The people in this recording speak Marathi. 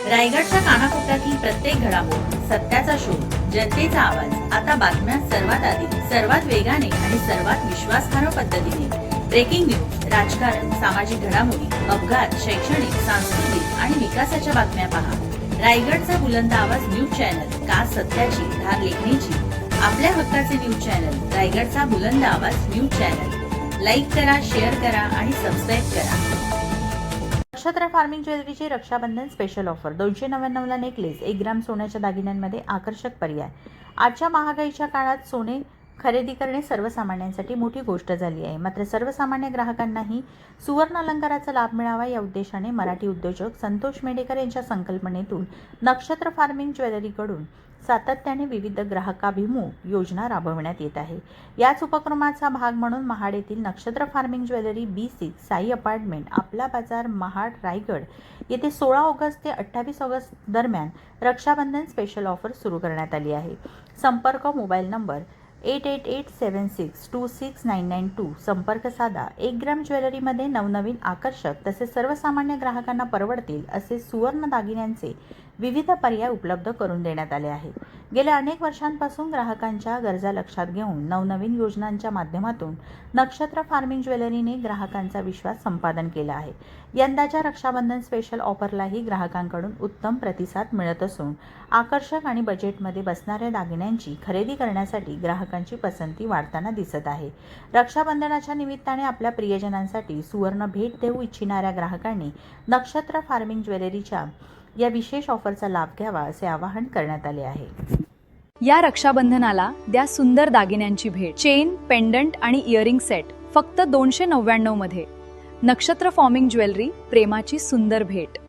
रायगडच्या कानाकोपऱ्यातील प्रत्येक घडामोड, सत्याचा शोध, जनतेचा आवाज. आता बातम्या सर्वात आधी, सर्वात वेगाने आणि सर्वात विश्वासार्ह पद्धतीने. ब्रेकिंग न्यूज, राजकारण, सामाजिक घडामोडी, अपघात, शैक्षणिक, सांस्कृतिक आणि विकासाच्या बातम्या पहा. रायगडचा बुलंद आवाज न्यूज चॅनल, का सत्याची धार लेखणीची. आपल्या हक्काचे न्यूज चॅनल, रायगडचा बुलंद आवाज न्यूज चॅनल. लाईक करा, शेअर करा आणि सबस्क्राईब करा. नक्षत्र फार्मिंग ज्वेलरीची रक्षाबंधन स्पेशल ऑफर. 299 ला नेकलेस, 1 ग्राम सोन्याच्या दागिन्यांमध्ये आकर्षक पर्याय. आजच्या महागाईच्या काळात सोने खरेदी करणे सर्वसामान्यांसाठी मोठी गोष्ट झाली आहे. मात्र सर्वसामान्य ग्राहकांनाही सुवर्ण अलंकाराचा लाभ मिळावा या उद्देशाने मराठी उद्योजक संतोष मेडेकर यांच्या संकल्पनेतून नक्षत्र फार्मिंग ज्वेलरीकडून सातत्याने विविध ग्राहकाभिमुख योजना राबविण्यात येत आहे. याच उपक्रमाचा भाग म्हणून महाड येथील नक्षत्र farming jewellery B6 Sai apartment, आपला बाजार, महाड, रायगड येथे 16 ऑगस्ट ते 28 ऑगस्ट दरम्यान रक्षाबंधन स्पेशल ऑफर सुरू करण्यात आली आहे. संपर्क मोबाईल नंबर 8887626992. संपर्क साधा. 1 ग्राम ज्वेलरीमध्ये नवनवीन आकर्षक तसेच सर्वसामान्य ग्राहकांना परवडतील असे सुवर्ण दागिन्यांचे विविध पर्याय उपलब्ध करून देण्यात आले आहेत. गेल्या अनेक वर्षांपासून ग्राहकांच्या गरजा लक्षात घेऊन नवनवीन योजनांच्या माध्यमातून नक्षत्र फार्मिंग ज्वेलरीने ग्राहकांचा विश्वास संपादन केला आहे. यंदाच्या रक्षाबंधन स्पेशल ऑफरलाही ग्राहकांकडून उत्तम प्रतिसाद मिळत असून आकर्षक आणि बजेटमध्ये बसणाऱ्या दागिन्यांची खरेदी करण्यासाठी ग्राहकांची पसंती वाढताना दिसत आहे. रक्षाबंधनाच्या निमित्ताने आपल्या प्रियजनांसाठी सुवर्ण भेट देऊ इच्छिणाऱ्या ग्राहकांनी नक्षत्र फार्मिंग ज्वेलरीच्या या विशेष ऑफरचा लाभ घ्यावा असे आवाहन करण्यात आले आहे. या रक्षाबंधनाला द्या सुंदर दागिन्यांची भेट. चेन, पेंडंट आणि इयरिंग सेट फक्त 299 मध्ये. नक्षत्र फार्मिंग ज्वेलरी, प्रेमाची सुंदर भेट.